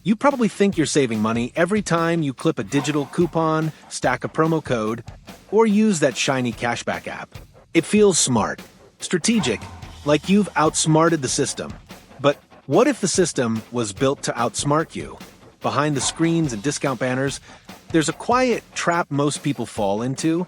You probably think you're saving money every time you clip a digital coupon, stack a promo code, or use that shiny cashback app. It feels smart, strategic, like you've outsmarted the system. But what if the system was built to outsmart you? Behind the screens and discount banners, there's a quiet trap most people fall into,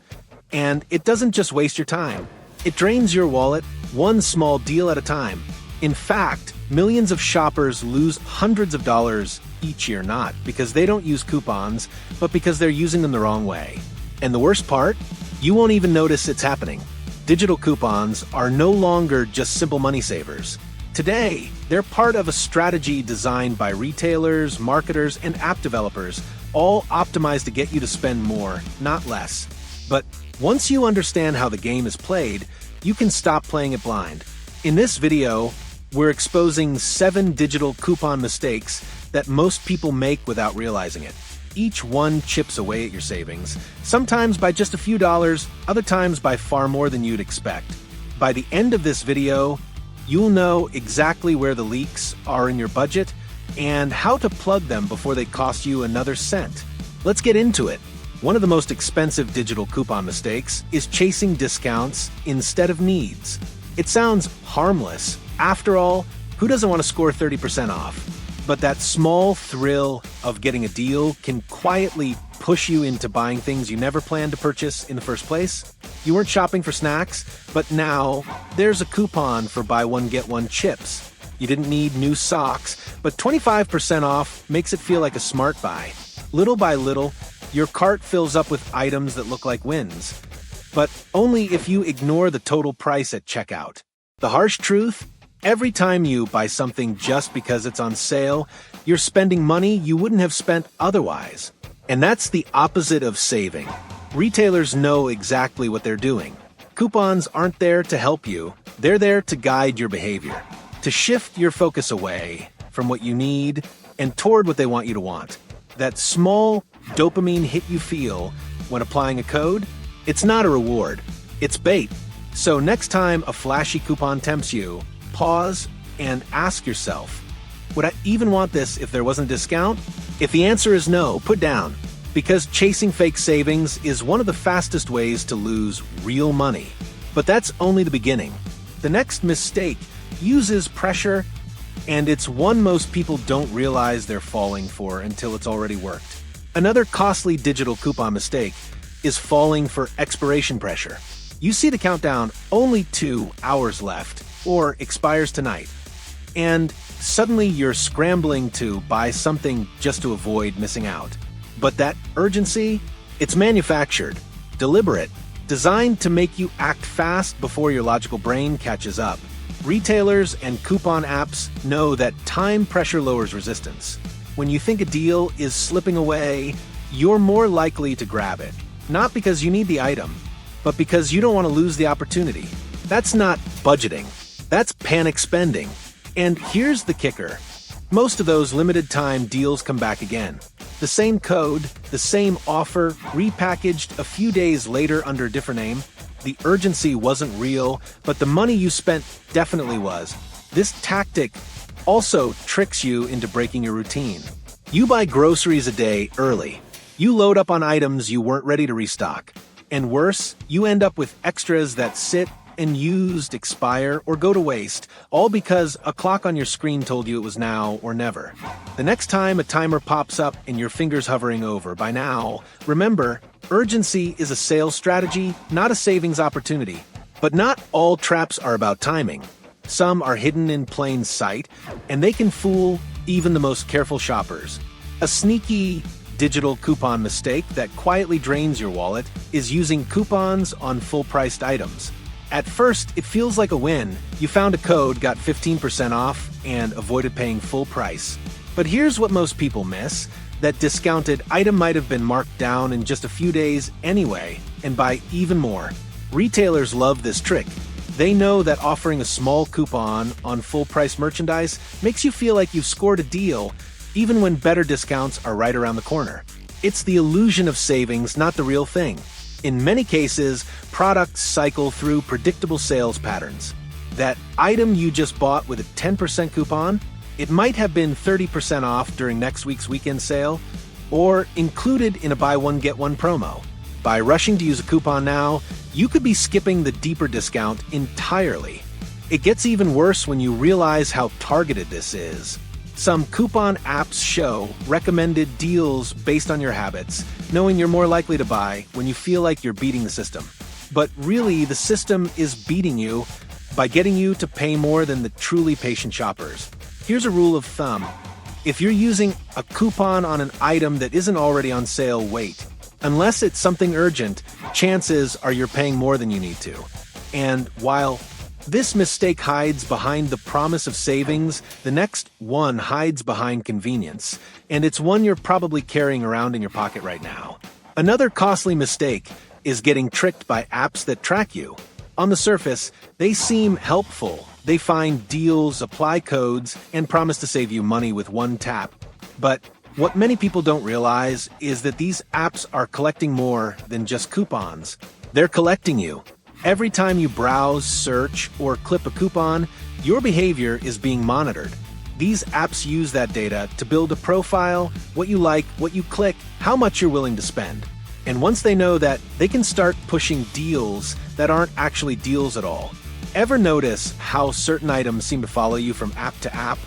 and it doesn't just waste your time. It drains your wallet, one small deal at a time. In fact, millions of shoppers lose hundreds of dollars each year, not because they don't use coupons, but because they're using them the wrong way. And the worst part? You won't even notice it's happening. Digital coupons are no longer just simple money savers. Today, they're part of a strategy designed by retailers, marketers, and app developers, all optimized to get you to spend more, not less. But once you understand how the game is played, you can stop playing it blind. In this video, we're exposing 7 digital coupon mistakes that most people make without realizing it. Each one chips away at your savings, sometimes by just a few dollars, other times by far more than you'd expect. By the end of this video, you'll know exactly where the leaks are in your budget and how to plug them before they cost you another cent. Let's get into it. One of the most expensive digital coupon mistakes is chasing discounts instead of needs. It sounds harmless. After all, who doesn't want to score 30% off? But that small thrill of getting a deal can quietly push you into buying things you never planned to purchase in the first place. You weren't shopping for snacks, but now there's a coupon for buy one get one chips. You didn't need new socks, but 25% off makes it feel like a smart buy. Little by little, your cart fills up with items that look like wins, but only if you ignore the total price at checkout. The harsh truth? Every time you buy something just because it's on sale, you're spending money you wouldn't have spent otherwise. And that's the opposite of saving. Retailers know exactly what they're doing. Coupons aren't there to help you, they're there to guide your behavior, to shift your focus away from what you need and toward what they want you to want. That small dopamine hit you feel when applying a code, it's not a reward, it's bait. So next time a flashy coupon tempts you, pause and ask yourself, would I even want this if there wasn't a discount? If the answer is no, put down, because chasing fake savings is one of the fastest ways to lose real money. But that's only the beginning. The next mistake uses pressure, and it's one most people don't realize they're falling for until it's already worked. Another costly digital coupon mistake is falling for expiration pressure. You see the countdown, only 2 hours left, or expires tonight. And suddenly you're scrambling to buy something just to avoid missing out. But that urgency, it's manufactured, deliberate, designed to make you act fast before your logical brain catches up. Retailers and coupon apps know that time pressure lowers resistance. When you think a deal is slipping away, you're more likely to grab it. Not because you need the item, but because you don't want to lose the opportunity. That's not budgeting. That's panic spending. And here's the kicker. Most of those limited-time deals come back again. The same code, the same offer, repackaged a few days later under a different name. The urgency wasn't real, but the money you spent definitely was. This tactic also tricks you into breaking your routine. You buy groceries a day early. You load up on items you weren't ready to restock. And worse, you end up with extras that sit and used, expire, or go to waste, all because a clock on your screen told you it was now or never. The next time a timer pops up and your finger's hovering over, by now, remember, urgency is a sales strategy, not a savings opportunity. But not all traps are about timing. Some are hidden in plain sight, and they can fool even the most careful shoppers. A sneaky digital coupon mistake that quietly drains your wallet is using coupons on full-priced items. At first, it feels like a win. You found a code, got 15% off, and avoided paying full price. But here's what most people miss. That discounted item might have been marked down in just a few days anyway, and by even more. Retailers love this trick. They know that offering a small coupon on full-price merchandise makes you feel like you've scored a deal, even when better discounts are right around the corner. It's the illusion of savings, not the real thing. In many cases, products cycle through predictable sales patterns. That item you just bought with a 10% coupon, It might have been 30% off during next week's weekend sale, or included in a buy one get one promo. By rushing to use a coupon now, you could be skipping the deeper discount entirely. It gets even worse when you realize how targeted this is. Some coupon apps show recommended deals based on your habits, knowing you're more likely to buy when you feel like you're beating the system. But really, the system is beating you by getting you to pay more than the truly patient shoppers. Here's a rule of thumb. If you're using a coupon on an item that isn't already on sale, wait. Unless it's something urgent, chances are you're paying more than you need to. And while this mistake hides behind the promise of savings, the next one hides behind convenience, and it's one you're probably carrying around in your pocket right now. Another costly mistake is getting tricked by apps that track you. On the surface, they seem helpful. They find deals, apply codes, and promise to save you money with one tap. But what many people don't realize is that these apps are collecting more than just coupons. They're collecting you. Every time you browse, search, or clip a coupon, your behavior is being monitored. These apps use that data to build a profile, what you like, what you click, how much you're willing to spend. And once they know that, they can start pushing deals that aren't actually deals at all. Ever notice how certain items seem to follow you from app to app?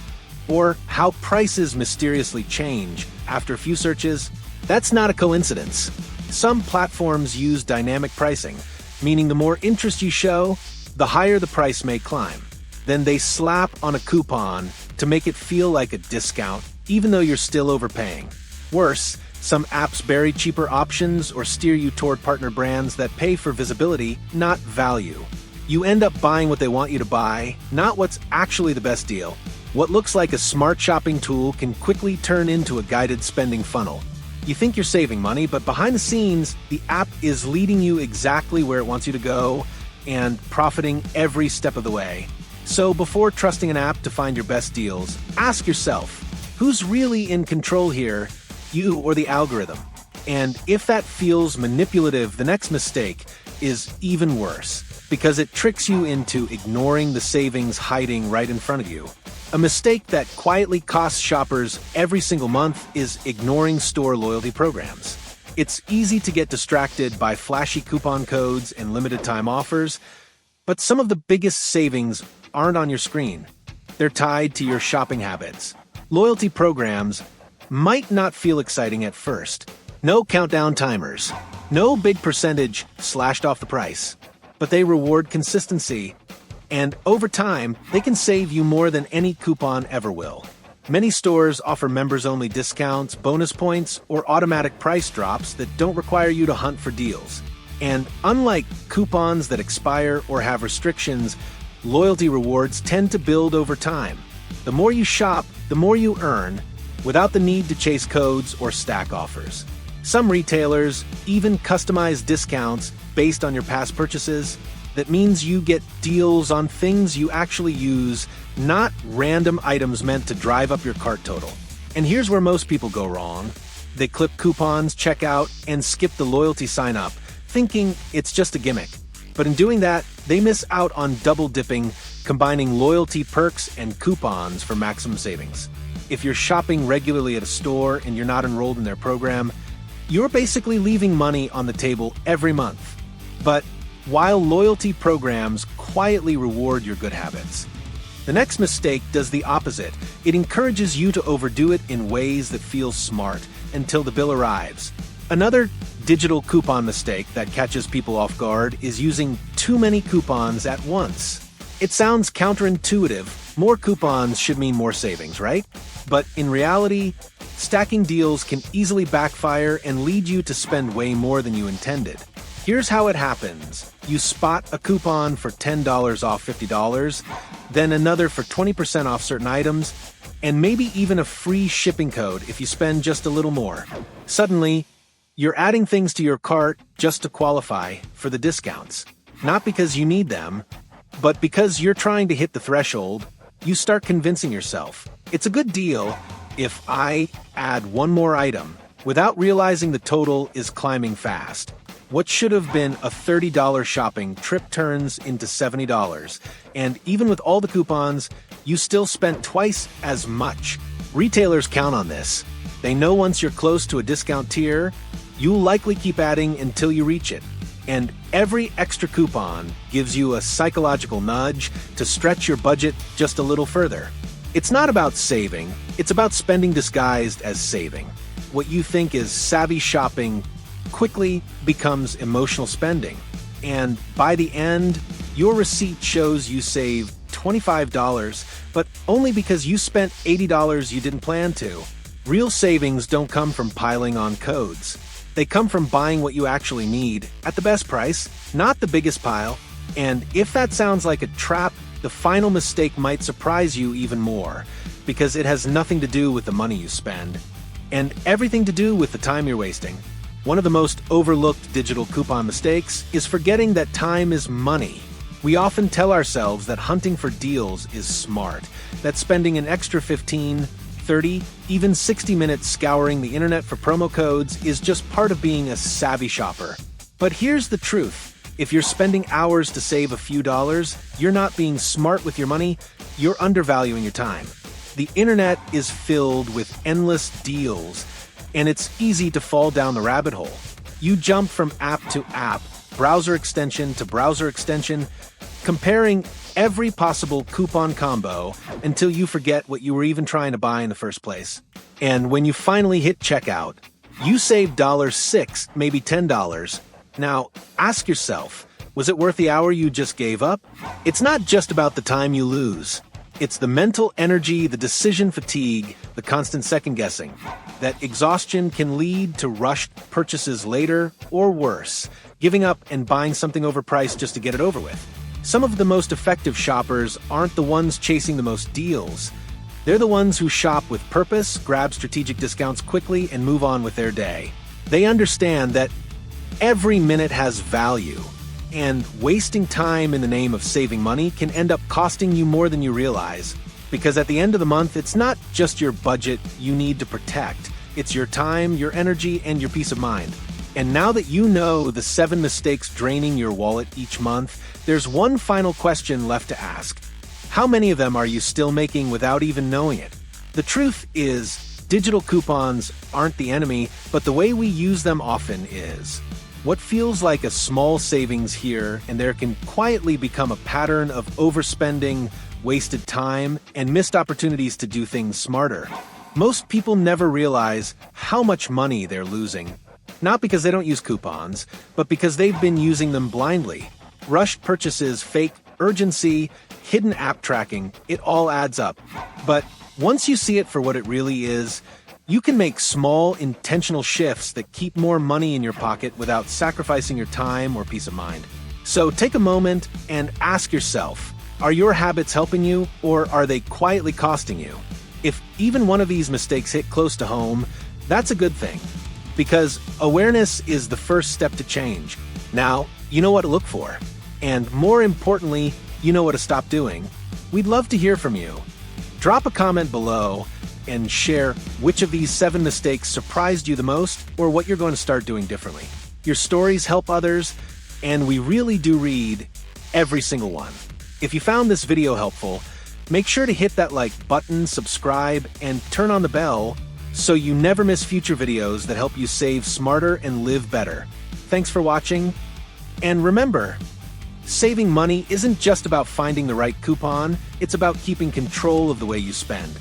Or how prices mysteriously change after a few searches? That's not a coincidence. Some platforms use dynamic pricing, meaning the more interest you show, the higher the price may climb. Then they slap on a coupon to make it feel like a discount, even though you're still overpaying. Worse, some apps bury cheaper options or steer you toward partner brands that pay for visibility, not value. You end up buying what they want you to buy, not what's actually the best deal. What looks like a smart shopping tool can quickly turn into a guided spending funnel. You think you're saving money, but behind the scenes, the app is leading you exactly where it wants you to go and profiting every step of the way. So before trusting an app to find your best deals, ask yourself, who's really in control here, you or the algorithm? And if that feels manipulative, the next mistake is even worse, because it tricks you into ignoring the savings hiding right in front of you. A mistake that quietly costs shoppers every single month is ignoring store loyalty programs. It's easy to get distracted by flashy coupon codes and limited time offers, but some of the biggest savings aren't on your screen. They're tied to your shopping habits. Loyalty programs might not feel exciting at first. No countdown timers, no big percentage slashed off the price, but they reward consistency. And over time, they can save you more than any coupon ever will. Many stores offer members-only discounts, bonus points, or automatic price drops that don't require you to hunt for deals. And unlike coupons that expire or have restrictions, loyalty rewards tend to build over time. The more you shop, the more you earn, without the need to chase codes or stack offers. Some retailers even customize discounts based on your past purchases. That means you get deals on things you actually use, not random items meant to drive up your cart total. And here's where most people go wrong. They clip coupons, check out, and skip the loyalty sign up, thinking it's just a gimmick. But in doing that, they miss out on double dipping, combining loyalty perks and coupons for maximum savings. If you're shopping regularly at a store and you're not enrolled in their program, you're basically leaving money on the table every month. But while loyalty programs quietly reward your good habits, the next mistake does the opposite. It encourages you to overdo it in ways that feel smart until the bill arrives. Another digital coupon mistake that catches people off guard is using too many coupons at once. It sounds counterintuitive. More coupons should mean more savings, right? But in reality, stacking deals can easily backfire and lead you to spend way more than you intended. Here's how it happens. You spot a coupon for $10 off $50, then another for 20% off certain items, and maybe even a free shipping code if you spend just a little more. Suddenly, you're adding things to your cart just to qualify for the discounts. Not because you need them, but because you're trying to hit the threshold. You start convincing yourself, it's a good deal if I add one more item, without realizing the total is climbing fast. What should have been a $30 shopping trip turns into $70. And even with all the coupons, you still spent twice as much. Retailers count on this. They know once you're close to a discount tier, you'll likely keep adding until you reach it. And every extra coupon gives you a psychological nudge to stretch your budget just a little further. It's not about saving, it's about spending disguised as saving. What you think is savvy shopping quickly becomes emotional spending. And by the end, your receipt shows you saved $25, but only because you spent $80 you didn't plan to. Real savings don't come from piling on codes. They come from buying what you actually need at the best price, not the biggest pile. And if that sounds like a trap, the final mistake might surprise you even more, because it has nothing to do with the money you spend, and everything to do with the time you're wasting. One of the most overlooked digital coupon mistakes is forgetting that time is money. We often tell ourselves that hunting for deals is smart, that spending an extra 15, 30, even 60 minutes scouring the internet for promo codes is just part of being a savvy shopper. But here's the truth. If you're spending hours to save a few dollars, you're not being smart with your money, you're undervaluing your time. The internet is filled with endless deals, and it's easy to fall down the rabbit hole. You jump from app to app, browser extension to browser extension, comparing every possible coupon combo until you forget what you were even trying to buy in the first place. And when you finally hit checkout, you save $6, maybe $10. Now, ask yourself, was it worth the hour you just gave up? It's not just about the time you lose. It's the mental energy, the decision fatigue, the constant second-guessing. That exhaustion can lead to rushed purchases later, or worse, giving up and buying something overpriced just to get it over with. Some of the most effective shoppers aren't the ones chasing the most deals. They're the ones who shop with purpose, grab strategic discounts quickly, and move on with their day. They understand that every minute has value, and wasting time in the name of saving money can end up costing you more than you realize. Because at the end of the month, it's not just your budget you need to protect. It's your time, your energy, and your peace of mind. And now that you know the 7 mistakes draining your wallet each month, there's one final question left to ask. How many of them are you still making without even knowing it? The truth is, digital coupons aren't the enemy, but the way we use them often is. What feels like a small savings here and there can quietly become a pattern of overspending, wasted time, and missed opportunities to do things smarter. Most people never realize how much money they're losing. Not because they don't use coupons, but because they've been using them blindly. Rushed purchases, fake urgency, hidden app tracking, it all adds up. But once you see it for what it really is, you can make small, intentional shifts that keep more money in your pocket without sacrificing your time or peace of mind. So take a moment and ask yourself, are your habits helping you, or are they quietly costing you? If even one of these mistakes hit close to home, that's a good thing. Because awareness is the first step to change. Now, you know what to look for. And more importantly, you know what to stop doing. We'd love to hear from you. Drop a comment below and share which of these 7 mistakes surprised you the most, or what you're going to start doing differently. Your stories help others, and we really do read every single one. If you found this video helpful, make sure to hit that like button, subscribe, and turn on the bell so you never miss future videos that help you save smarter and live better. Thanks for watching, and remember, saving money isn't just about finding the right coupon, it's about keeping control of the way you spend.